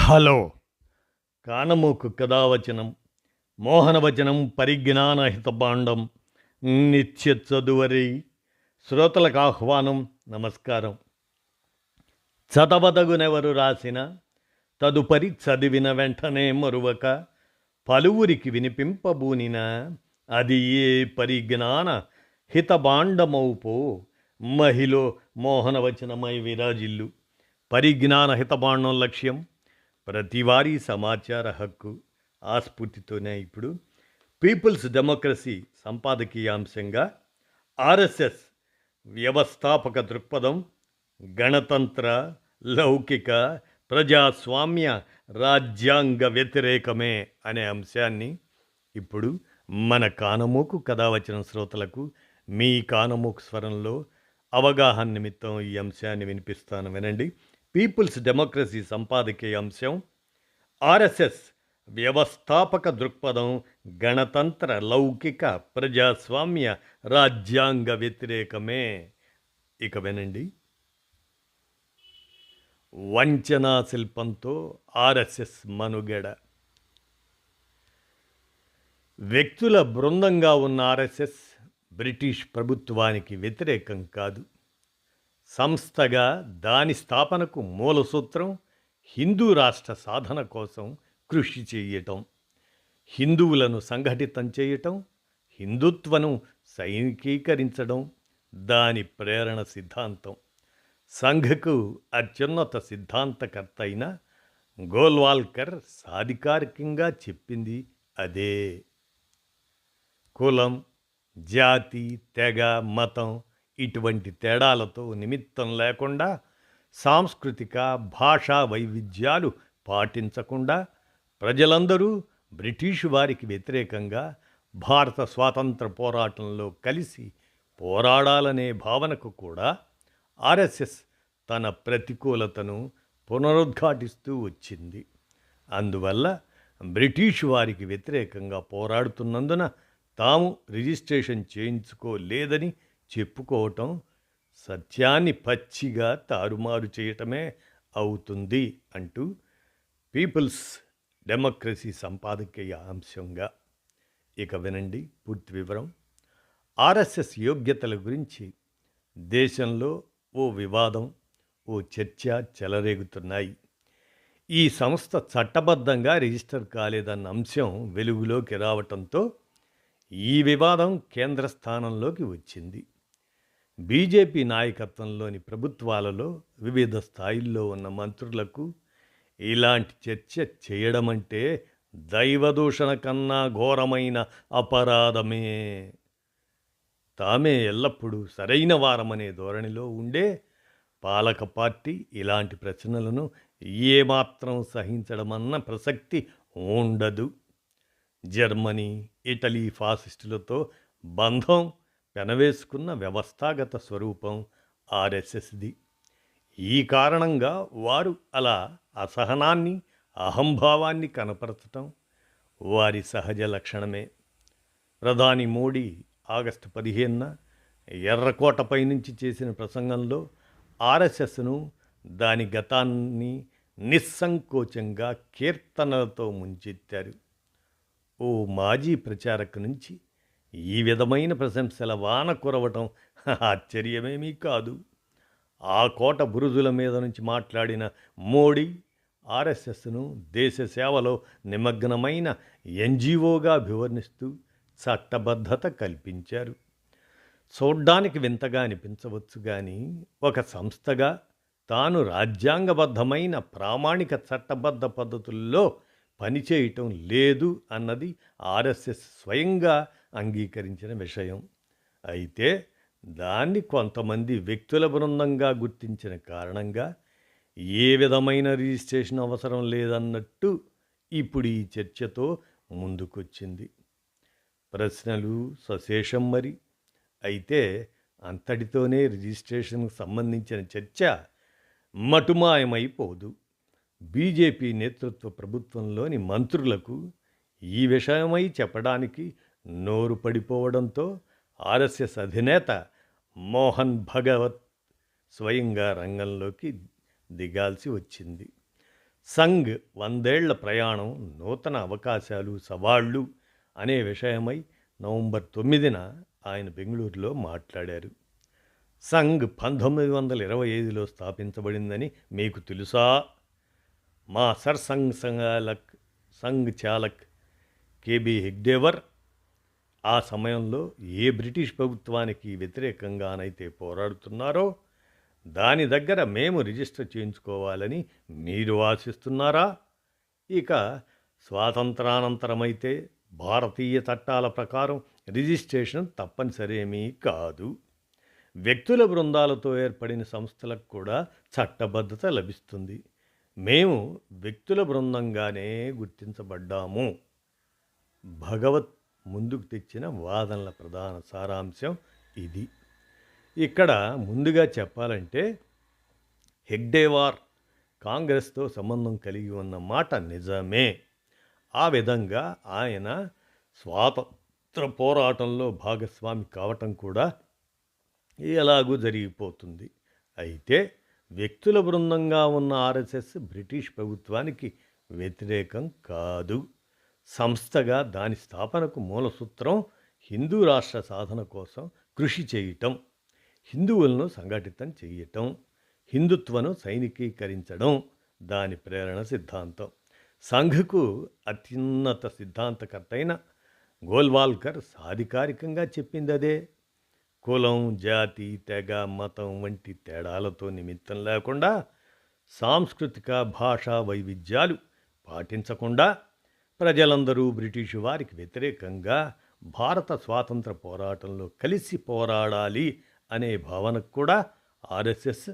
Hello కానమోకు కథావచనం మోహనవచనం పరిజ్ఞానహితభాండం నిత్య చదువరి శ్రోతలకు ఆహ్వానం. నమస్కారం. చదవదగునెవరు రాసిన తదుపరి చదివిన వెంటనే మరువక పలువురికి వినిపింపబూనిన అది ఏ పరిజ్ఞాన హితభాండమౌపో మహిళ మోహనవచనమై విరాజిల్లు. పరిజ్ఞాన హితభాండం లక్ష్యం ప్రతివారీ సమాచార హక్కు. ఆ స్ఫూర్తితోనే ఇప్పుడు పీపుల్స్ డెమోక్రసీ సంపాదకీయాంశంగా ఆర్ఎస్ఎస్ వ్యవస్థాపక దృక్పథం గణతంత్ర లౌకిక ప్రజాస్వామ్య రాజ్యాంగ వ్యతిరేకమే అనే అంశాన్ని ఇప్పుడు మన కానమోకు కథావచన శ్రోతలకు మీ కానమోకు స్వరంలో అవగాహన నిమిత్తం ఈ అంశాన్ని వినిపిస్తాను, వినండి. పీపుల్స్ డెమోక్రసీ సంపాదకీయ అంశం ఆర్ఎస్ఎస్ వ్యవస్థాపక దృక్పథం గణతంత్ర లౌకిక ప్రజాస్వామ్య రాజ్యాంగ వ్యతిరేకమే. ఇక వినండి. వంచనా శిల్పంతో ఆర్ఎస్ఎస్ మనుగడ. వ్యక్తుల బృందంగా ఉన్న ఆర్ఎస్ఎస్ బ్రిటిష్ ప్రభుత్వానికి వ్యతిరేకం కాదు. సంస్థగా దాని స్థాపనకు మూల సూత్రం హిందూ రాష్ట్ర సాధన కోసం కృషి చేయటం, హిందువులను సంఘటితం చేయటం, హిందుత్వను సైనికీకరించడం దాని ప్రేరణ సిద్ధాంతం. సంఘకు అత్యున్నత సిద్ధాంతకర్త అయిన గోల్వాల్కర్ సాధికారికంగా చెప్పింది అదే. కులం, జాతి, తెగ, మతం ఇటువంటి తేడాలతో నిమిత్తం లేకుండా, సాంస్కృతిక భాషా వైవిధ్యాలు పాటించకుండా ప్రజలందరూ బ్రిటిషు వారికి వ్యతిరేకంగా భారత స్వాతంత్ర పోరాటంలో కలిసి పోరాడాలనే భావనకు కూడా ఆర్ఎస్ఎస్ తన ప్రతికూలతను పునరుద్ఘాటిస్తూ వచ్చింది. అందువల్ల బ్రిటిషు వారికి వ్యతిరేకంగా పోరాడుతున్నందున తాము రిజిస్ట్రేషన్ చేయించుకోలేదని చెప్పుకోవటం సత్యాన్ని పచ్చిగా తారుమారు చేయటమే అవుతుంది అంటూ పీపుల్స్ డెమోక్రసీ సంపాదకీయ అంశంగా. ఇక వినండి పూర్తి వివరం. ఆర్ఎస్ఎస్ యోగ్యతల గురించి దేశంలో ఓ వివాదం, ఓ చర్చ చెలరేగుతున్నాయి. ఈ సంస్థ చట్టబద్ధంగా రిజిస్టర్ కాలేదన్న అంశం వెలుగులోకి రావటంతో ఈ వివాదం కేంద్ర స్థానంలోకి వచ్చింది. బీజేపీ నాయకత్వంలోని ప్రభుత్వాలలో వివిధ స్థాయిల్లో ఉన్న మంత్రులకు ఇలాంటి చర్చ చేయడమంటే దైవదూషణ కన్నా ఘోరమైన అపరాధమే. తామే ఎల్లప్పుడూ సరైన వారమనే ధోరణిలో ఉండే పాలక పార్టీ ఇలాంటి ప్రశ్నలను ఏమాత్రం సహించడమన్న ప్రసక్తి ఉండదు. జర్మనీ, ఇటలీ ఫాసిస్టులతో బంధం పెనవేసుకున్న వ్యవస్థాగత స్వరూపం ఆర్ఎస్ఎస్ది. ఈ కారణంగా వారు అలా అసహనాన్ని, అహంభావాన్ని కనపరచటం వారి సహజ లక్షణమే. ప్రధాని మోడీ ఆగస్టు 15న ఎర్రకోటపై నుంచి చేసిన ప్రసంగంలో ఆర్ఎస్ఎస్ను, దాని గతాన్ని నిస్సంకోచంగా కీర్తనలతో ముంచెత్తారు. ఓ మాజీ ప్రచారక నుంచి ఈ విధమైన ప్రశంసల వాన కురవటం ఆశ్చర్యమేమీ కాదు. ఆ కోట బురుజుల మీద నుంచి మాట్లాడిన మోడీ ఆర్ఎస్ఎస్ను దేశ సేవలో నిమగ్నమైన ఎన్జిఓగా అభివర్ణిస్తూ చట్టబద్ధత కల్పించారు. చూడ్డానికి వింతగా అనిపించవచ్చు కానీ ఒక సంస్థగా తాను రాజ్యాంగబద్ధమైన ప్రామాణిక చట్టబద్ధ పద్ధతుల్లో పనిచేయటం లేదు అన్నది ఆర్ఎస్ఎస్ స్వయంగా అంగీకరించిన విషయం. అయితే దాన్ని కొంతమంది వ్యక్తుల బృందంగా గుర్తించిన కారణంగా ఏ విధమైన రిజిస్ట్రేషన్ అవసరం లేదన్నట్టు ఇప్పుడు ఈ చర్చతో ముందుకొచ్చింది. ప్రశ్నలు సశేషం మరి. అయితే అంతటితోనే రిజిస్ట్రేషన్కు సంబంధించిన చర్చ మటుమాయమైపోదు. బీజేపీ నేతృత్వ ప్రభుత్వంలోని మంత్రులకు ఈ విషయమై చెప్పడానికి నోరు పడిపోవడంతో ఆర్ఎస్ఎస్ అధినేత మోహన్ భగవత్ స్వయంగా రంగంలోకి దిగాల్సి వచ్చింది. సంఘ్ 100 ఏళ్ల ప్రయాణం, నూతన అవకాశాలు, సవాళ్లు అనే విషయమై నవంబర్ 9న ఆయన బెంగళూరులో మాట్లాడారు. సంఘ్ 1925లో స్థాపించబడిందని మీకు తెలుసా? మా సంఘ్ చాలక్ కేబీ హెగ్డేవర్ ఆ సమయంలో ఏ బ్రిటిష్ ప్రభుత్వానికి వ్యతిరేకంగానైతే పోరాడుతున్నారో దాని దగ్గర మేము రిజిస్టర్ చేయించుకోవాలని మీరు ఆశిస్తున్నారా? ఇక స్వాతంత్రానంతరమైతే భారతీయ చట్టాల ప్రకారం రిజిస్ట్రేషన్ తప్పనిసరేమీ కాదు. వ్యక్తుల బృందాలతో ఏర్పడిన సంస్థలకు కూడా చట్టబద్ధత లభిస్తుంది. మేము వ్యక్తుల బృందంగానే గుర్తించబడ్డాము. భగవత్ ముందుకు తెచ్చిన వాదనల ప్రధాన సారాంశం ఇది. ఇక్కడ ముందుగా చెప్పాలంటే హెగ్డేవార్ కాంగ్రెస్తో సంబంధం కలిగి ఉన్న మాట నిజమే. ఆ విధంగా ఆయన స్వాతంత్ర పోరాటంలో భాగస్వామి కావటం కూడా ఎలాగూ జరిగిపోతుంది. అయితే వ్యక్తుల బృందంగా ఉన్న ఆర్ఎస్ఎస్ బ్రిటిష్ ప్రభుత్వానికి వ్యతిరేకం కాదు. సంస్థగా దాని స్థాపనకు మూలసూత్రం హిందూ రాష్ట్ర సాధన కోసం కృషి చేయటం, హిందువులను సంఘటితం చేయటం, హిందుత్వను సైనికీకరించడం దాని ప్రేరణ సిద్ధాంతం. సంఘకు అత్యున్నత సిద్ధాంతకర్త అయిన గోల్వాల్కర్ సాధికారికంగా చెప్పింది అదే. కులం, జాతి, తెగ, మతం వంటి తేడాలతో నిమిత్తం లేకుండా, సాంస్కృతిక భాషా వైవిధ్యాలు పాటించకుండా ప్రజలందరూ బ్రిటిషు వారికి వ్యతిరేకంగా భారత స్వాతంత్ర పోరాటంలో కలిసి పోరాడాలి అనే భావనకు కూడా ఆర్ఎస్ఎస్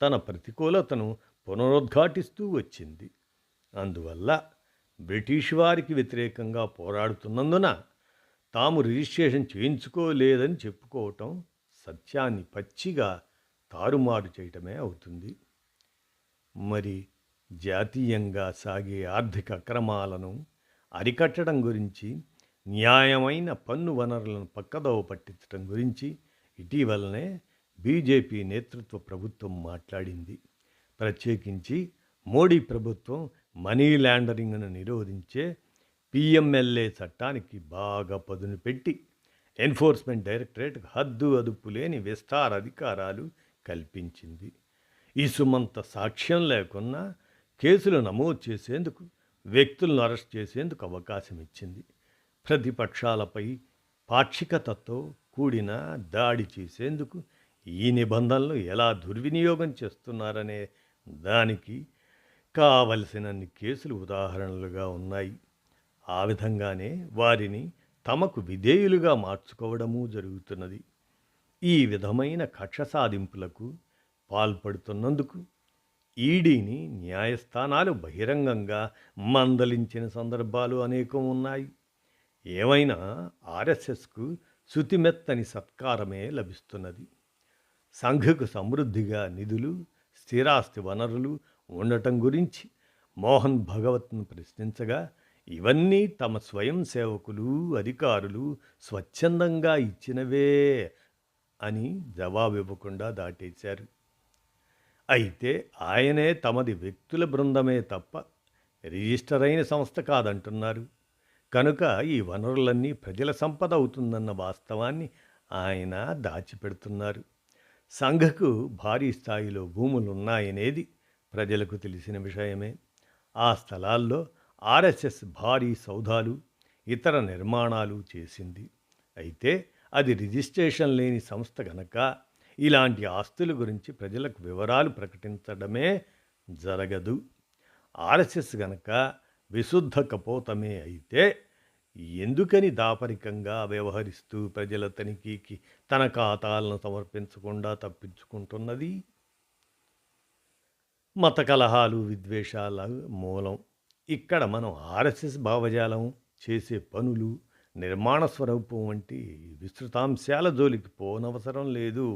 తన ప్రతికూలతను పునరుద్ఘాటిస్తూ వచ్చింది. అందువల్ల బ్రిటిష్ వారికి వ్యతిరేకంగా పోరాడుతున్నందున తాము రిజిస్ట్రేషన్ చేయించుకోలేదని చెప్పుకోవటం సత్యాన్ని పచ్చిగా తారుమారు చేయటమే అవుతుంది. మరి జాతీయంగా సాగే ఆర్థిక అక్రమాలను అరికట్టడం గురించి, న్యాయమైన పన్ను వనరులను పక్కదోవ పట్టించడం గురించి ఇటీవలనే బీజేపీ నేతృత్వ ప్రభుత్వం మాట్లాడింది. ప్రత్యేకించి మోడీ ప్రభుత్వం మనీ లాండరింగ్ను నిరోధించే పిఎంఎల్ఏ చట్టానికి బాగా పదును పెట్టి ఎన్ఫోర్స్మెంట్ డైరెక్టరేట్కు హద్దు అదుపు లేని విస్తార అధికారాలు కల్పించింది. ఈ సుమంత సాక్ష్యం లేకున్నా కేసులు నమోదు చేసేందుకు, వ్యక్తులను అరెస్ట్ చేసేందుకు అవకాశం ఇచ్చింది. ప్రతిపక్షాలపై పాక్షికతతో కూడిన దాడి చేసేందుకు ఈ నిబంధనలు ఎలా దుర్వినియోగం చేస్తున్నారనే దానికి కావలసినన్ని కేసులు ఉదాహరణలుగా ఉన్నాయి. ఆ విధంగానే వారిని తమకు విధేయులుగా మార్చుకోవడము జరుగుతున్నది. ఈ విధమైన కక్ష సాధింపులకు పాల్పడుతున్నందుకు ఈడీని న్యాయస్థానాలు బహిరంగంగా మందలించిన సందర్భాలు అనేకం ఉన్నాయి. ఏమైనా ఆర్ఎస్ఎస్కు శుతిమెత్తని సత్కారమే లభిస్తున్నది. సంఘకు సమృద్ధిగా నిధులు, స్థిరాస్తి వనరులు ఉండటం గురించి మోహన్ భగవత్ను ప్రశ్నించగా, ఇవన్నీ తమ స్వయం సేవకులు, అధికారులు స్వచ్ఛందంగా ఇచ్చినవే అని జవాబివ్వకుండా దాటేశారు. అయితే ఆయనే తమది వ్యక్తుల బృందమే తప్ప రిజిస్టర్ అయిన సంస్థ కాదంటున్నారు. కనుక ఈ వనరులన్నీ ప్రజల సంపద అవుతుందన్న వాస్తవాన్ని ఆయన దాచిపెడుతున్నారు. సంఘకు భారీ స్థాయిలో భూములున్నాయనేది ప్రజలకు తెలిసిన విషయమే. ఆ స్థలాల్లో ఆర్ఎస్ఎస్ భారీ సౌధాలు, ఇతర నిర్మాణాలు చేసింది. అయితే అది రిజిస్ట్రేషన్ లేని సంస్థ గనక ఇలాంటి ఆస్తుల గురించి ప్రజలకు వివరాలు ప్రకటించడమే జరగదు. ఆర్ఎస్ఎస్ గనక విశుద్ధ కపోతమే అయితే ఎందుకని దాపరికంగా వ్యవహరిస్తూ ప్రజల తనిఖీకి తన ఖాతాలను సమర్పించకుండా తప్పించుకుంటున్నది? మత కలహాలు, విద్వేషాల మూలం. ఇక్కడ మనం ఆర్ఎస్ఎస్ భావజాలం, చేసే పనులు, నిర్మాణ స్వరూపం వంటి విస్తృతాంశాల జోలికి పోనవసరం లేదు.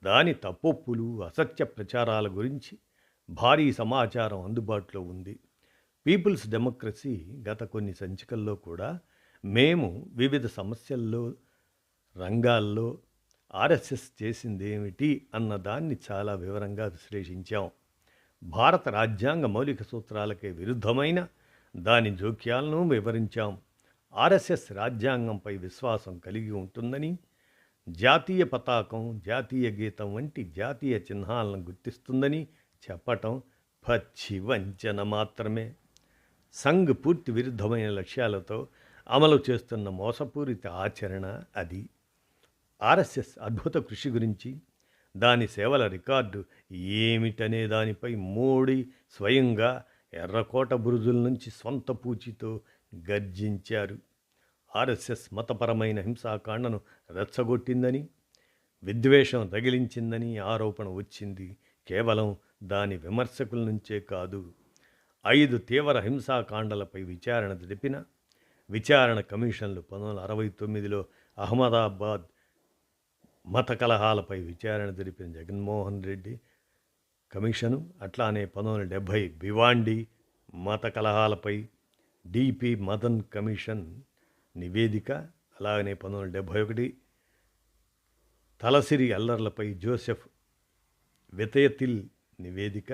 దాని తప్పొప్పులు, అసత్య ప్రచారాల గురించి భారీ సమాచారం అందుబాటులో ఉంది. పీపుల్స్ డెమోక్రసీ గత కొన్ని సంచికల్లో కూడా మేము వివిధ సమస్యల్లో, రంగాల్లో ఆర్ఎస్ఎస్ చేసిందేమిటి అన్నదాన్ని చాలా వివరంగా విశ్లేషించాం. భారత రాజ్యాంగ మౌలిక సూత్రాలకే విరుద్ధమైన దాని జోక్యాలను వివరించాం. ఆర్ఎస్ఎస్ రాజ్యాంగంపై విశ్వాసం కలిగి ఉంటుందని, జాతీయ పతాకం, జాతీయ గీతం వంటి జాతీయ చిహ్నాలను గుర్తిస్తుందని చెప్పటం పచ్చి వంచన మాత్రమే. సంఘ్ పూర్తి విరుద్ధమైన లక్ష్యాలతో అమలు చేస్తున్న మోసపూరిత ఆచరణ అది. ఆర్ఎస్ఎస్ అద్భుత కృషి గురించి, దాని సేవల రికార్డు ఏమిటనే దానిపై మోడీ స్వయంగా ఎర్రకోట బురుజుల నుంచి స్వంత పూచితో గర్జించారు. ఆర్ఎస్ఎస్ మతపరమైన హింసాకాండను రెచ్చగొట్టిందని, విద్వేషం రగిలించిందని ఆరోపణ వచ్చింది. కేవలం దాని విమర్శకుల నుంచే కాదు. 5 తీవ్ర హింసాకాండలపై విచారణ జరిపిన విచారణ కమిషన్లు 1969లో అహ్మదాబాద్ మత కలహాలపై విచారణ జరిపిన జగన్మోహన్ రెడ్డి కమిషను, అట్లానే 1970 భివాండి మత కలహాలపై డిపి మదన్ కమిషన్ నివేదిక, అలాగనే 1971 తలసిరి అల్లర్లపై జోసెఫ్ వెతయతిల్ నివేదిక,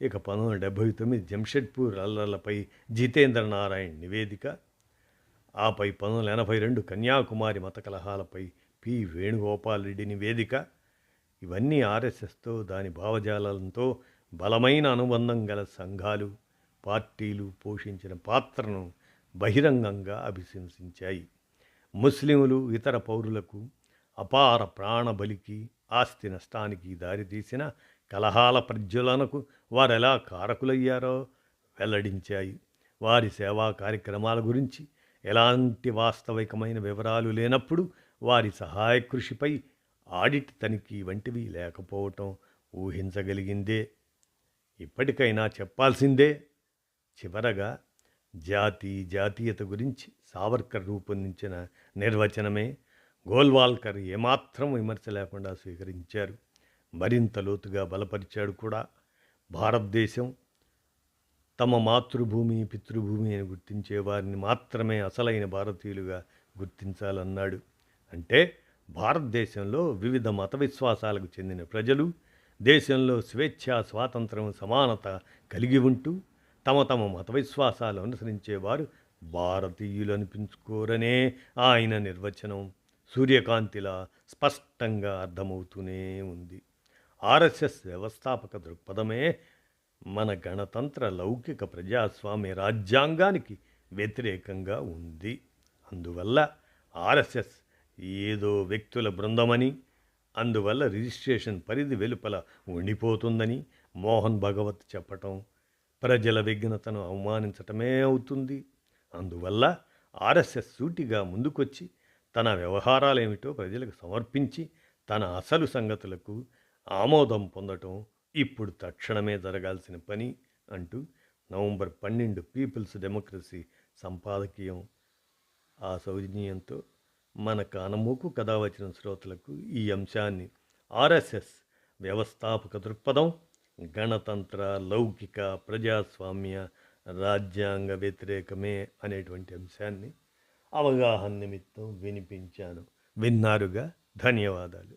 ఇక 1979 జంషెడ్పూర్ అల్లర్లపై జితేంద్ర నారాయణ్ నివేదిక, ఆపై 1982 కన్యాకుమారి మత కలహాలపై పి వేణుగోపాల్ రెడ్డి నివేదిక. ఇవన్నీ ఆర్ఎస్ఎస్తో, దాని భావజాలంతో బలమైన అనుబంధం గల సంఘాలు, పార్టీలు పోషించిన పాత్రను బహిరంగంగా అభిశంసించాయి. ముస్లింలు, ఇతర పౌరులకు అపార ప్రాణబలికి, ఆస్తి నష్టానికి దారితీసిన కలహాల ప్రజ్వలనకు వారెలా కారకులయ్యారో వెల్లడించాయి. వారి సేవా కార్యక్రమాల గురించి ఎలాంటి వాస్తవికమైన వివరాలు లేనప్పుడు వారి సహాయ కృషిపై ఆడిట్ తనిఖీ వంటివి లేకపోవటం ఊహించగలిగిందే. ఇప్పటికైనా చెప్పాల్సిందే. చివరగా జాతీయత గురించి సావర్కర్ రూపొందించిన నిర్వచనమే గోల్వాల్కర్ ఏమాత్రం విమర్శ లేకుండా స్వీకరించారు. మరింత లోతుగా బలపరిచాడు కూడా. భారతదేశం తమ మాతృభూమి, పితృభూమి అని గుర్తించే వారిని మాత్రమే అసలైన భారతీయులుగా గుర్తించాలన్నాడు. అంటే భారతదేశంలో వివిధ మత విశ్వాసాలకు చెందిన ప్రజలు దేశంలో స్వేచ్ఛ, స్వాతంత్రం, సమానత కలిగి ఉంటూ తమ మత విశ్వాసాలు అనుసరించేవారు భారతీయులు అనిపించుకోరనే ఆయన నిర్వచనం సూర్యకాంతిలా స్పష్టంగా అర్థమవుతూనే ఉంది. ఆర్ఎస్ఎస్ వ్యవస్థాపక దృక్పథమే మన గణతంత్ర, లౌకిక, ప్రజాస్వామ్య రాజ్యాంగానికి వ్యతిరేకంగా ఉంది. అందువల్ల ఆర్ఎస్ఎస్ ఏదో వ్యక్తుల బృందమని, అందువల్ల రిజిస్ట్రేషన్ పరిధి వెలుపల ఉండిపోతుందని మోహన్ భగవత్ చెప్పటం ప్రజల విఘ్నతను అవమానించటమే అవుతుంది. అందువల్ల ఆర్ఎస్ఎస్ సూటిగా ముందుకొచ్చి తన వ్యవహారాలేమిటో ప్రజలకు సమర్పించి తన అసలు సంగతులకు ఆమోదం పొందటం ఇప్పుడు తక్షణమే జరగాల్సిన పని అంటూ నవంబర్ 12 పీపుల్స్ డెమోక్రసీ సంపాదకీయం ఆ సౌజన్యంతో మన కానమోకు కథ వచ్చిన శ్రోతలకు ఈ అంశాన్ని ఆర్ఎస్ఎస్ వ్యవస్థాపక దృక్పథం, గణతంత్ర, లౌకిక, ప్రజాస్వామ్య, రాజ్యాంగ వ్యతిరేకమే అనేటువంటి అంశాన్ని అవగాహన నిమిత్తం వినిపించాను. విన్నారుగా. ధన్యవాదాలు.